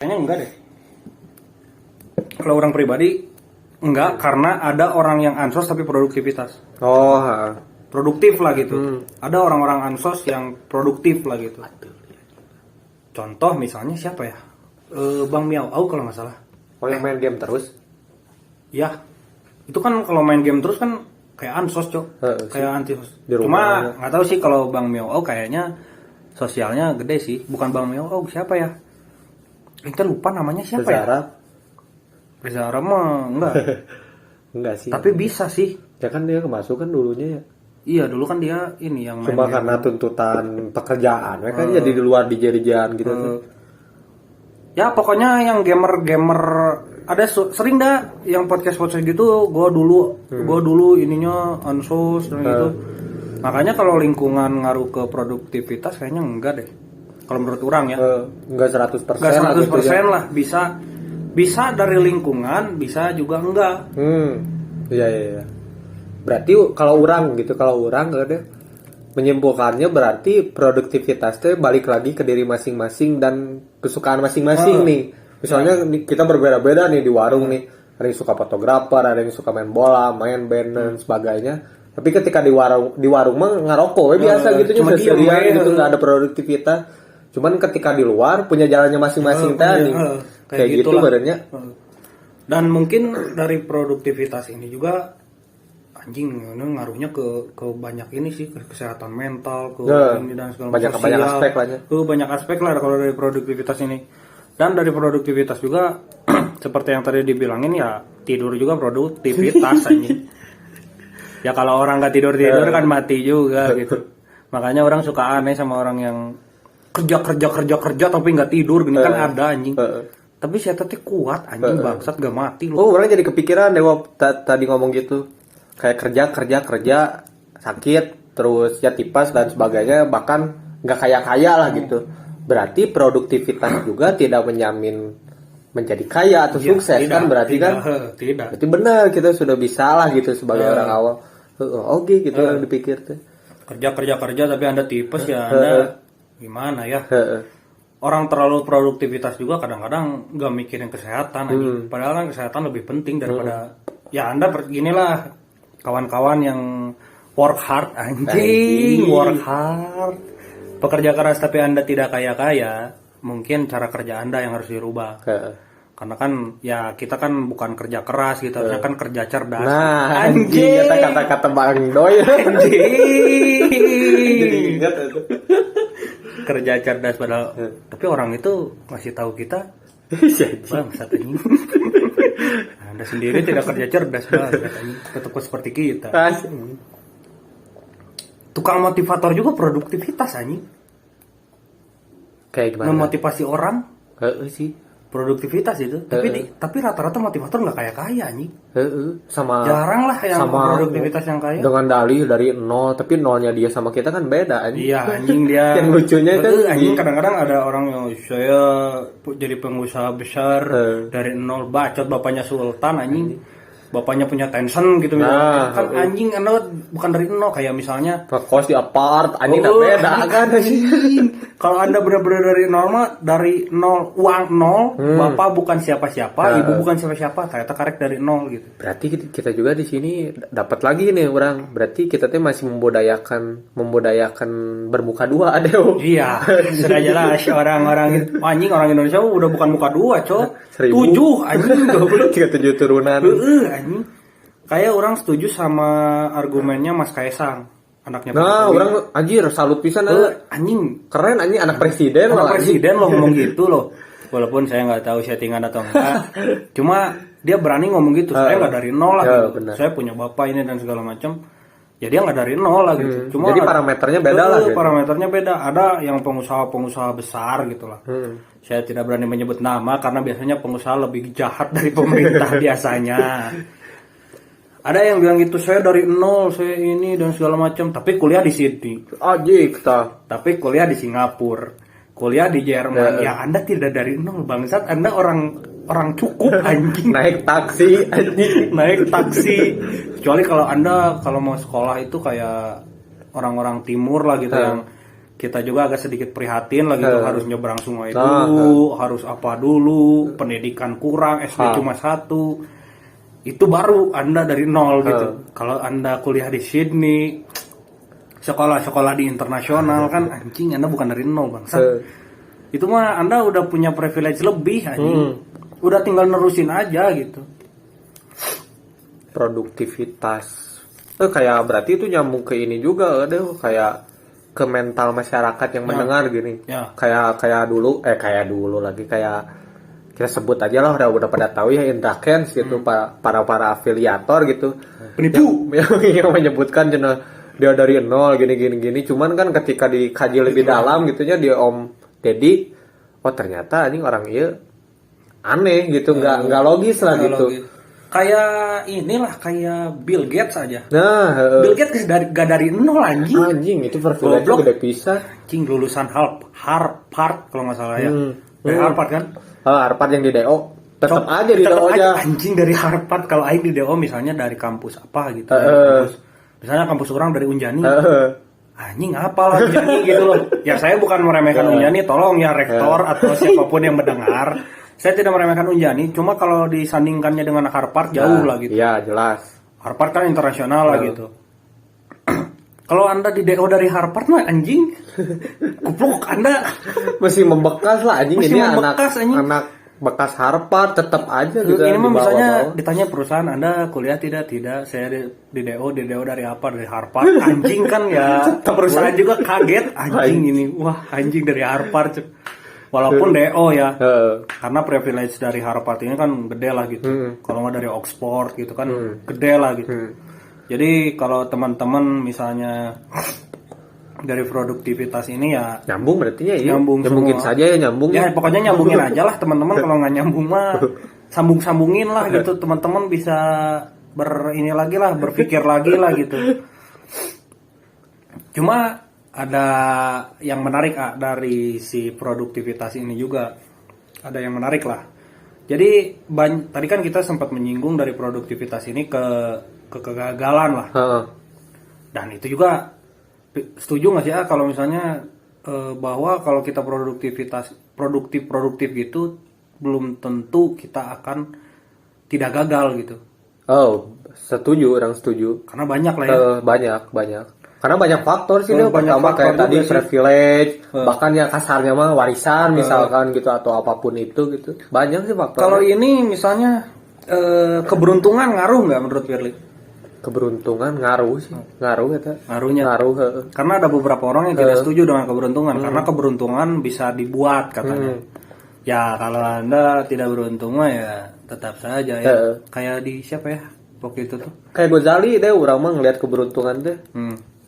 Kayaknya enggak deh. Kalau orang pribadi enggak, karena ada orang yang ansos tapi produktivitas. Oh, Produktif lah gitu. Ada orang-orang ansos yang produktif lah gitu. Contoh misalnya siapa ya? Bang Miao Au kalau nggak salah. oh yang main game terus? Ya, itu kan kalau main game terus kan kayak ansos cok, kayak anti sos. Cuma nggak tahu sih kalau Bang Miao Au kayaknya sosialnya gede sih. Bukan Bang Miao Au, siapa ya? Kita lupa namanya siapa ya? Reza Arab mah enggak. Enggak sih. Tapi bisa sih. Ya kan dia kemasukan dulunya ya. Iya, dulu kan dia ini yang main Cuma game. karena tuntutan pekerjaan, kan jadi di luar DJ-DJan gitu tuh. Ya pokoknya yang gamer-gamer ada sering dah yang podcast gitu. Gua dulu ininya ansos dan gitu. Makanya kalau lingkungan ngaruh ke produktivitas kayaknya enggak deh. Kalau menurut orang ya. Enggak 100%. Enggak 100% lah, bisa dari lingkungan, bisa juga enggak. Iya. Berarti kalau orang ada menyimpulkannya berarti produktivitas itu balik lagi ke diri masing-masing dan kesukaan masing-masing nih. Misalnya kita berbeda-beda nih di warung nih. Ada yang suka fotografer, ada yang suka main bola, main band dan sebagainya. Tapi ketika di warung mah ngerokok biasa gitu cuma sendirian gitu, nggak ada produktivitas. Cuman ketika di luar punya jalannya masing-masing tadi. Kayak gitu badannya. Dan mungkin dari produktivitas ini juga anjing ngaruhnya ke banyak ini sih, ke kesehatan mental, ke ini dan segala macam banyak aspek lah ya. Banyak aspek lah kalau dari produktivitas ini. Dan dari produktivitas juga seperti yang tadi dibilangin ya, tidur juga produktivitas anjing. Ya kalau orang nggak tidur kan mati juga gitu. Makanya orang suka aneh sama orang yang kerja tapi nggak tidur gini kan ada anjing. Tapi saya tadi kuat anjing bangsat gak mati loh. Oh, orang jadi kepikiran deh tadi ngomong gitu. Kayak kerja sakit terus ya tipes dan sebagainya, bahkan nggak kaya lah gitu. Berarti produktivitas juga tidak menjamin menjadi kaya atau sukses kan berarti kan? Tidak. Berarti benar kita sudah bisa lah gitu sebagai orang awam. Oke gitu yang dipikir tuh. Kerja tapi Anda tipes ya Anda gimana ya? Orang terlalu produktivitas juga kadang-kadang nggak mikirin kesehatan anjing. Padahal kan kesehatan lebih penting daripada ya Anda beginilah kawan-kawan yang work hard anjing. Work hard. Pekerja keras tapi Anda tidak kaya-kaya, mungkin cara kerja Anda yang harus dirubah. Karena kan ya kita kan bukan kerja keras gitu, kita kan kerja cerdas. Nah, anjing kata-kata Bang Doy. Jadi ingat itu. Kerja cerdas padahal tapi orang itu ngasih tahu kita bang saat ini Anda sendiri tidak kerja cerdas bang katanya, tetap seperti kita. Tukang motivator juga produktivitas anjing. Kayak gimana? Memotivasi orang sih produktivitas itu. Tapi rata-rata motivator nggak kaya anjing. Sama jarang lah yang sama produktivitas yang kaya. Dengan dalih dari nol, tapi nolnya dia sama kita kan beda anjing. Iya anjing dia. Yang lucunya kan anjing kadang-kadang ada orang yang saya jadi pengusaha besar dari nol, bacot bapaknya sultan anjing. Bapaknya punya Tencent gitu kan anjing Anda bukan dari nol kayak misalnya kos di apart anjing beda kan anjing. Kalau Anda benar-benar dari nol mah dari nol uang nol, bapak bukan siapa-siapa, ibu bukan siapa-siapa, ternyata karek dari nol gitu. Berarti kita juga di sini dapat lagi nih orang. Berarti kita tuh masih membudayakan bermuka dua ada. Iya, sudah jelas orang-orang anjing orang Indonesia udah bukan muka dua, cok. 7 anjing 37 turunan. Anjing. Kayak orang setuju sama argumennya Mas Kaisang, anaknya Pak Jokowi. Orang anjir salut pisan anjing. Keren anjing anak presiden loh. Presiden loh ngomong gitu loh. Walaupun saya nggak tahu settingan atau enggak. Cuma dia berani ngomong gitu. Saya nggak dari nol lah gitu. Saya punya bapak ini dan segala macam. Ya dia nggak dari nol lah gitu. Cuma jadi parameternya beda lah gitu. Parameternya beda. Ada yang pengusaha besar gitu lah. Saya tidak berani menyebut nama karena biasanya pengusaha lebih jahat dari pemerintah biasanya. Ada yang bilang gitu, saya dari nol, saya ini dan segala macam, tapi kuliah di Sydney. Tapi kuliah di Singapura, kuliah di Jerman. Ya Anda tidak dari nol bangsat, Anda orang cukup anjing. Naik taksi anjing. Naik taksi. Kecuali kalau Anda kalau mau sekolah itu kayak orang-orang timur lah gitu yang kita juga agak sedikit prihatin lah gitu, harus nyebrang sungai dulu, harus apa dulu, pendidikan kurang, SD cuma 1, itu baru Anda dari nol gitu. Kalau Anda kuliah di Sydney, sekolah-sekolah di internasional kan anjing, Anda bukan dari nol bangsa. Itu mah Anda udah punya privilege lebih anjing, udah tinggal nerusin aja gitu. Produktivitas kayak berarti itu nyambung ke ini juga, ada kayak ke mental masyarakat yang mendengar gini. Kayak dulu lagi, kayak kita sebut aja lah, udah pada tahu ya Indra Kents gitu, para afiliator gitu, penipu yang menyebutkan dia dari nol gini. Cuman kan ketika dikaji lebih dalam gitunya dia Om Deddy, oh ternyata anjing orang iya aneh gitu, nggak logis lah gitu. Logis. Kayak inilah, kayak Bill Gates aja. Nah, Bill Gates gak dari nol anjing. Anjing itu privilege gede pisah. Anjing lulusan Harvard kalau nggak salah ya. Harvard kan? Harvard yang di DO. Tetap aja di DO aja. Anjing dari Harvard, kalau aing di DO misalnya dari kampus apa gitu. Kampus, misalnya kampus orang dari Unjani. Anjing apalah Unjani gitu loh. Ya saya bukan meremehkan Unjani, tolong ya rektor atau siapapun yang mendengar. Saya tidak meremehkan Unjani, cuma kalau disandingkannya dengan Harvard jauh lah gitu. Iya, jelas. Harvard kan internasional lah gitu. Kalau Anda di DO dari Harvard mah anjing, kupluk Anda masih membekas lah anjing, masih ini membekas, anak bekas Harvard tetap aja gitu. Ini mah misalnya ditanya perusahaan Anda kuliah tidak, saya di DO dari apa, dari Harvard. Anjing kan ya, perusahaan juga kaget anjing ini. Wah, anjing dari Harvard. Walaupun DO ya, karena privilege dari Harvard ini kan gede lah gitu. Kalau nggak dari Oxford gitu kan gede lah gitu. Jadi kalau teman-teman misalnya dari produktivitas ini ya nyambung, berarti ya nyambungin saja ya nyambung. Ya pokoknya nyambungin aja lah teman-teman. Kalau nggak nyambung mah sambungin lah gitu. Teman-teman bisa berpikir lagi lah gitu. Cuma ada yang menarik dari si produktivitas ini juga, ada yang menarik lah. Jadi tadi kan kita sempat menyinggung dari produktivitas ini ke kegagalan lah. Dan itu juga setuju nggak sih kalau misalnya bahwa kalau kita produktif gitu belum tentu kita akan tidak gagal gitu. Oh, orang setuju. Karena banyak lah ya. Banyak. Karena banyak faktor sih dia. Pertama kayak tadi privilege, bahkan ya kasarnya mah warisan misalkan gitu, atau apapun itu gitu. Banyak sih faktor. Kalau ini misalnya keberuntungan ngaruh nggak menurut Firly? Keberuntungan ngaruh sih. Ngaruh. Karena ada beberapa orang yang tidak setuju dengan keberuntungan, karena keberuntungan bisa dibuat katanya. Ya kalau Anda tidak beruntung mah ya tetap saja ya. Kayak di siapa ya waktu itu tuh? Kayak Gozali deh, orang mah ngeliat keberuntungan deh.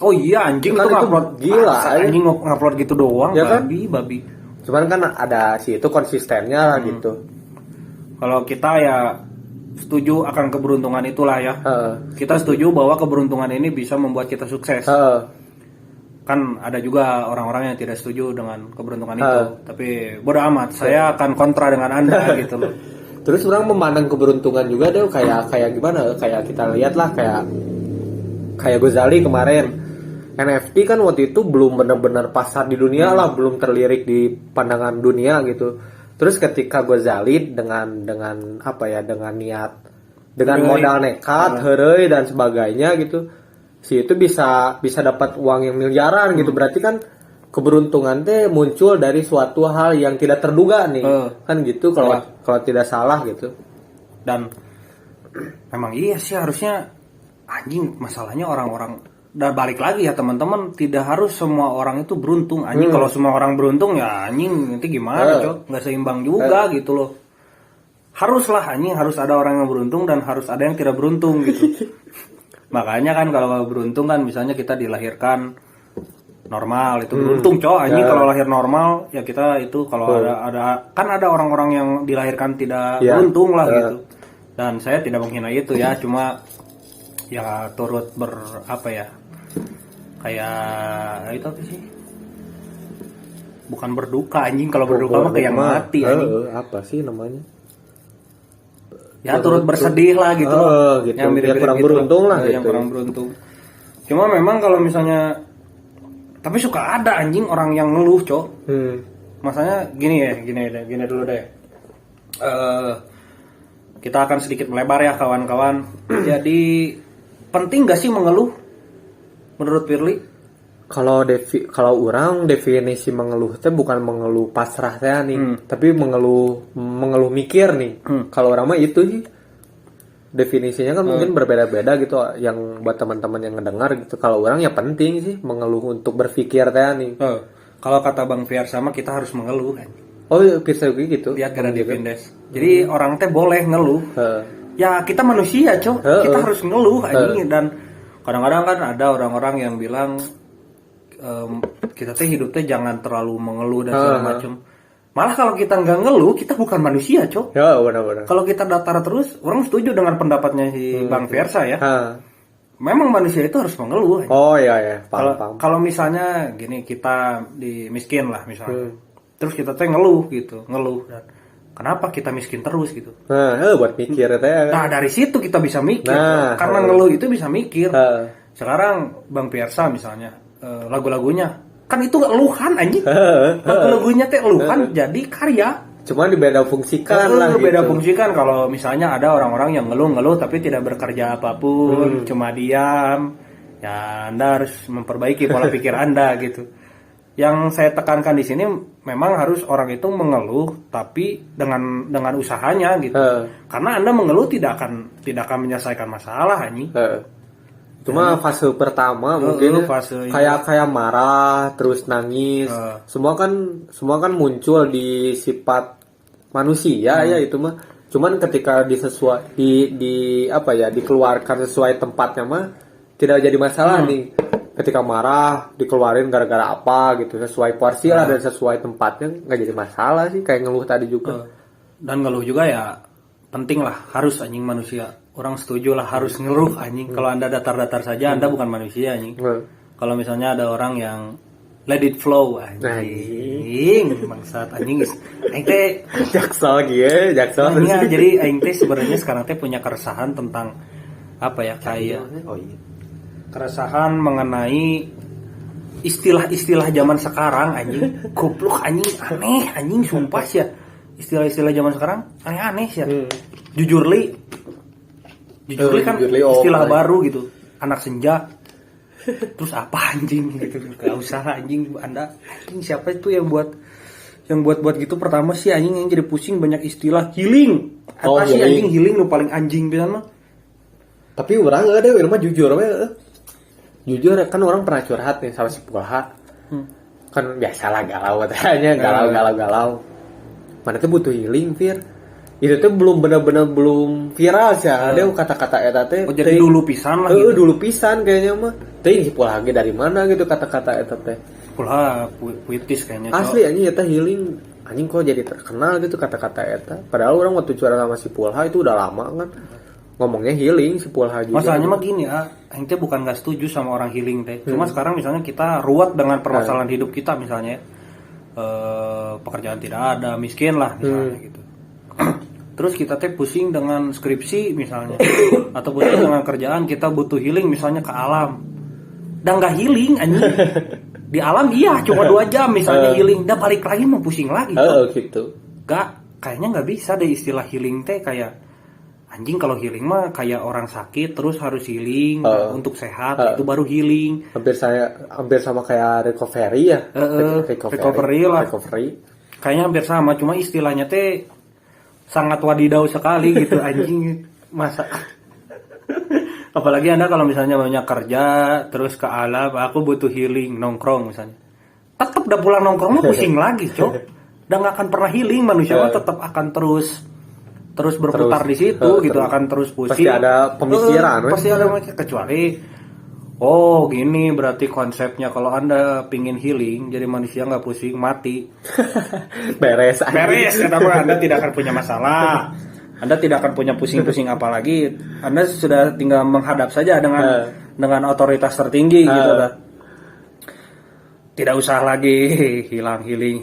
Oh iya anjing kan itu ngupload gila. Anjing ngupload gitu doang ya babi. Kan? Cuman kan ada sih itu konsistennya lah gitu. Kalau kita ya setuju akan keberuntungan itulah ya. Kita setuju bahwa keberuntungan ini bisa membuat kita sukses. Kan ada juga orang-orang yang tidak setuju dengan keberuntungan itu. Tapi bodo amat, saya akan kontra dengan Anda gitu loh. Terus orang memandang keberuntungan juga deh kayak gimana? Kayak kita lihat lah kayak Gozali kemarin. NFT kan waktu itu belum benar-benar pasar di dunia lah, belum terlirik di pandangan dunia gitu. Terus ketika Gozali dengan apa ya, dengan niat, dengan modal nekat, heureuy dan sebagainya gitu, si itu bisa dapat uang yang miliaran gitu. Berarti kan keberuntungan teh muncul dari suatu hal yang tidak terduga nih. Kan gitu kalau tidak salah gitu. Dan memang iya sih harusnya anjing, masalahnya orang-orang. Dan balik lagi ya teman-teman, tidak harus semua orang itu beruntung anjing. Kalau semua orang beruntung ya anjing nanti gimana cok, nggak seimbang juga gitu loh. Haruslah anjing, harus ada orang yang beruntung dan harus ada yang tidak beruntung gitu. Makanya kan kalau beruntung kan misalnya kita dilahirkan normal itu beruntung cok anjing. Kalau lahir normal ya kita itu, kalau ada kan ada orang-orang yang dilahirkan tidak beruntung lah gitu. Dan saya tidak menghina itu ya, cuma ya turut kayak itu apa sih, bukan berduka anjing, kalau berduka mah kayak mati anjing. Apa sih namanya, ya turut bersedih lah gitu. Gitu. Yang kurang gitu beruntung lah gitu. Yang kurang beruntung. Cuma memang kalau misalnya Tapi suka ada anjing orang yang ngeluh, Cok. Masanya gini dulu deh. Kita akan sedikit melebar ya kawan-kawan. Jadi penting gak sih mengeluh menurut Firly? Kalau orang definisi mengeluh teh bukan mengeluh pasrah teh nih, tapi mengeluh mikir nih. Kalau orang mah itu sih definisinya kan mungkin berbeda-beda gitu. Yang buat teman-teman yang ngedengar gitu. Kalau orang ya penting sih mengeluh untuk berpikir teh nih. Kalau kata Bang Fiar sama kita harus mengeluh kan. Oh iya, bisa gitu. Lihat karena Devindes. Jadi orang teh boleh ngeluh. Ya kita manusia, Cok. Kita harus ngeluh anjing. Dan kadang-kadang kan ada orang-orang yang bilang kita teh hidup teh jangan terlalu mengeluh dan segala macam. Malah kalau kita nggak ngeluh, kita bukan manusia, Cok. Ya, benar-benar. Kalau kita datar terus, orang setuju dengan pendapatnya si Bang Versa ya. Memang manusia itu harus mengeluh. Oh iya, paham. Kalau misalnya gini, kita miskin lah misalnya. Terus kita teh ngeluh gitu, dan kenapa kita miskin terus gitu. Buat mikir teh. Nah, dari situ kita bisa mikir. Karena ngeluh itu bisa mikir. Sekarang Bang Versa misalnya, lagu-lagunya kan itu eluhan anjing. Lagu-lagunya teh eluhan jadi karya. Cuma dibeda fungsikan lah gitu. Beda fungsikan. Kalau misalnya ada orang-orang yang ngeluh tapi tidak bekerja apapun, cuma diam, ya Anda harus memperbaiki pola pikir Anda gitu. Yang saya tekankan di sini memang harus orang itu mengeluh tapi dengan usahanya gitu. Karena Anda mengeluh tidak akan menyelesaikan masalah anjing. Cuma fase pertama mungkin kayak marah terus nangis semua kan muncul di sifat manusia ya itu mah. Cuman ketika dikeluarkan sesuai tempatnya mah tidak jadi masalah nih. Ketika marah dikeluarin gara-gara apa gitu sesuai porsi lah dan sesuai tempatnya nggak jadi masalah sih, kayak ngeluh tadi juga. Dan ngeluh juga ya penting lah, harus anjing manusia. Orang setuju lah harus ngeluh anjing. Kalau Anda datar-datar saja Anda bukan manusia anjing. Kalau misalnya ada orang yang let it flow anjing. Bangsat anjing. Aing teh jaksel. Jadi aing teh sebenarnya sekarang teh punya keresahan tentang apa ya, kayak keresahan mengenai istilah-istilah zaman sekarang anjing. Goblok anjing, aneh anjing sumpah sih ya. Istilah-istilah zaman sekarang aneh-aneh sih ya. Jujur kan istilah baru gitu, anak senja. Terus apa anjing gitu, gak usah anjing Anda. Anjing siapa itu yang buat gitu. Pertama sih anjing yang jadi pusing banyak istilah healing. Apa sih anjing healing lu paling anjing pisan mah. Tapi orang ada mah jujur kan orang pernah curhat nih sama si Pulha. Kan biasalah galau katanya, galau. Mana tuh butuh healing, Fir. Itu tuh belum benar-benar belum viral sih. Ada kata-kata eta teh. Oh, jadi dulu pisan lah gitu. Dulu pisan kayaknya mah. Teh si Pulha ge dari mana gitu kata-kata eta teh. Pulha puitis kayaknya. Asli anjing eta healing. Anjing kok jadi terkenal gitu kata-kata eta. Padahal orang waktu curhat sama si Pulha itu udah lama kan. Ngomongnya healing si Pulha juga. Masalahnya mah gini aing teh bukan gak setuju sama orang healing teh. Cuma sekarang misalnya kita ruwet dengan permasalahan hidup kita misalnya. Pekerjaan tidak ada, miskin lah misalnya gitu. Terus kita teh pusing dengan skripsi misalnya atau pusing dengan kerjaan, kita butuh healing misalnya ke alam. Dan gak healing anjing. Di alam iya cuma 2 jam misalnya healing, dan balik lagi mau pusing lagi. Gitu. Kayaknya nggak bisa deh istilah healing teh kayak anjing. Kalau healing mah kayak orang sakit terus harus healing untuk sehat, itu baru healing. Hampir sama kayak recovery ya. Recovery lah. Kayaknya hampir sama, cuma istilahnya teh sangat wadidaw sekali gitu anjing. Masa apalagi Anda kalau misalnya banyak kerja terus ke alam, aku butuh healing nongkrong misalnya, tetap udah pulang nongkrong mah pusing lagi Cok. Udah gak akan pernah healing, manusia mah tetap akan terus berputar di situ gitu, akan terus pusing. Pasti ada pemikiran. Pasti ada kecuali gini berarti konsepnya kalau Anda pingin healing jadi manusia nggak pusing mati. beres kenapa Anda tidak akan punya masalah, Anda tidak akan punya pusing-pusing apalagi. Anda sudah tinggal menghadap saja dengan otoritas tertinggi gitu kan. Tidak usah lagi hilang healing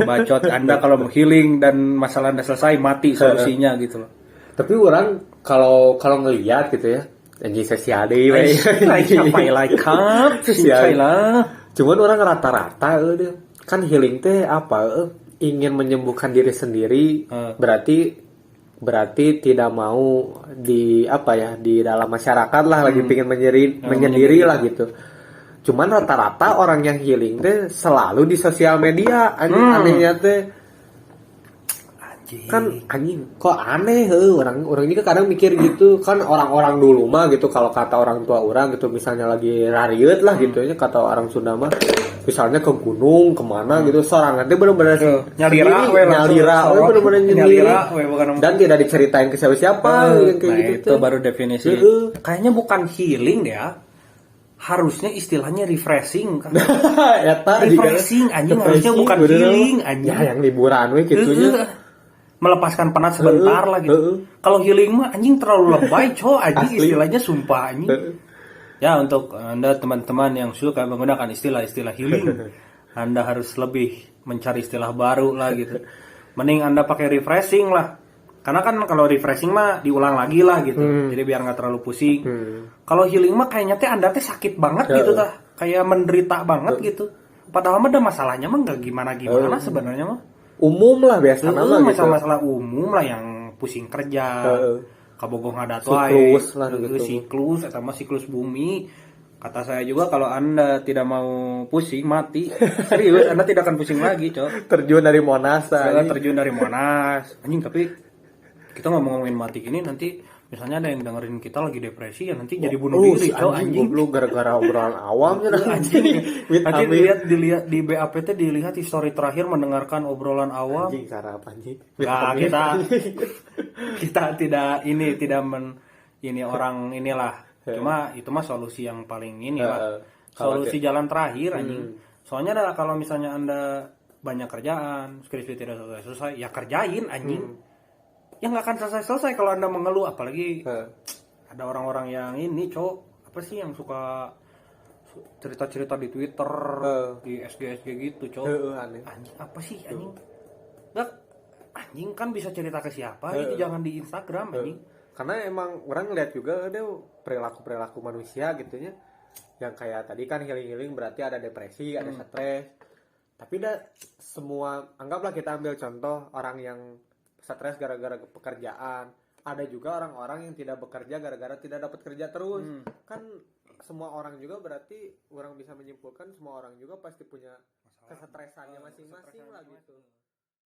bacot. Anda kalau mau healing dan masalah Anda selesai mati solusinya gitu loh. Tapi orang kalau ngelihat gitu ya, anjing sosial deh. Cuman orang rata-rata deh kan healing teh apa ingin menyembuhkan diri sendiri berarti tidak mau di apa ya di dalam masyarakat lah lagi pengen menyendiri lah gitu. Cuman rata-rata orang yang healing teh selalu di sosial media anehnya teh kan anjing kok aneh orang ini kan kadang mikir gitu kan orang-orang dulu mah gitu kalau kata orang tua orang gitu misalnya lagi rariut lah gitu ya kata orang Sunda mah misalnya ke gunung kemana gitu sorangan teh bener-bener nyalira bener-bener nyendiri dan tidak diceritain ke siapa-siapa yang kayak gitu itu baru definisi kayaknya bukan healing ya harusnya istilahnya refreshing kan refreshing anjing harusnya bukan healing anjing ya yang liburan we gitunya melepaskan penat sebentar lah gitu. Kalau healing mah anjing terlalu lebay, anjing istilahnya sumpah anjing. Ya untuk Anda teman-teman yang suka menggunakan istilah-istilah healing, Anda harus lebih mencari istilah baru lah gitu. Mending Anda pakai refreshing lah. Karena kan kalau refreshing mah diulang lagi lah gitu. Jadi biar nggak terlalu pusing. Kalau healing mah kayaknya teh Anda teh sakit banget gitu tah. Kayak menderita banget gitu. Padahal mah ada masalahnya mah nggak gimana-gimana sebenarnya mah. Umum lah biasanya mah gitu. Masalah umum lah yang pusing kerja, kabogong ada tuh siklus lah gitu. Siklus atau siklus bumi. Kata saya juga kalau Anda tidak mau pusing mati, serius Anda tidak akan pusing lagi, Terjun dari Monas. Terjun dari Monas. Anjing tapi kita ngomongin mati ini nanti misalnya ada yang dengerin kita lagi depresi ya nanti jadi bunuh diri anjing goblok gara-gara obrolan awam ya anjing nanti dilihat di BAPT dilihat histori terakhir mendengarkan obrolan awam anjing cara apa anjing nah, kita tidak ini orang inilah cuma itu mah solusi yang paling ini lah solusi jalan terakhir anjing soalnya kalau misalnya Anda banyak kerjaan skripsi tidak selesai ya kerjain anjing ya nggak akan selesai kalau Anda mengeluh apalagi ada orang-orang yang ini apa sih yang suka cerita-cerita di Twitter di SG gitu anjing apa sih anjing nggak anjing kan bisa cerita ke siapa itu jangan di Instagram anjing karena emang orang lihat juga ada perilaku manusia gitunya yang kayak tadi kan healing berarti ada depresi ada stres tapi semua anggaplah kita ambil contoh orang yang stres gara-gara pekerjaan. Ada juga orang-orang yang tidak bekerja gara-gara tidak dapat kerja terus. Kan semua orang juga berarti orang bisa menyimpulkan semua orang juga pasti punya kesetresannya masing-masing lah gitu.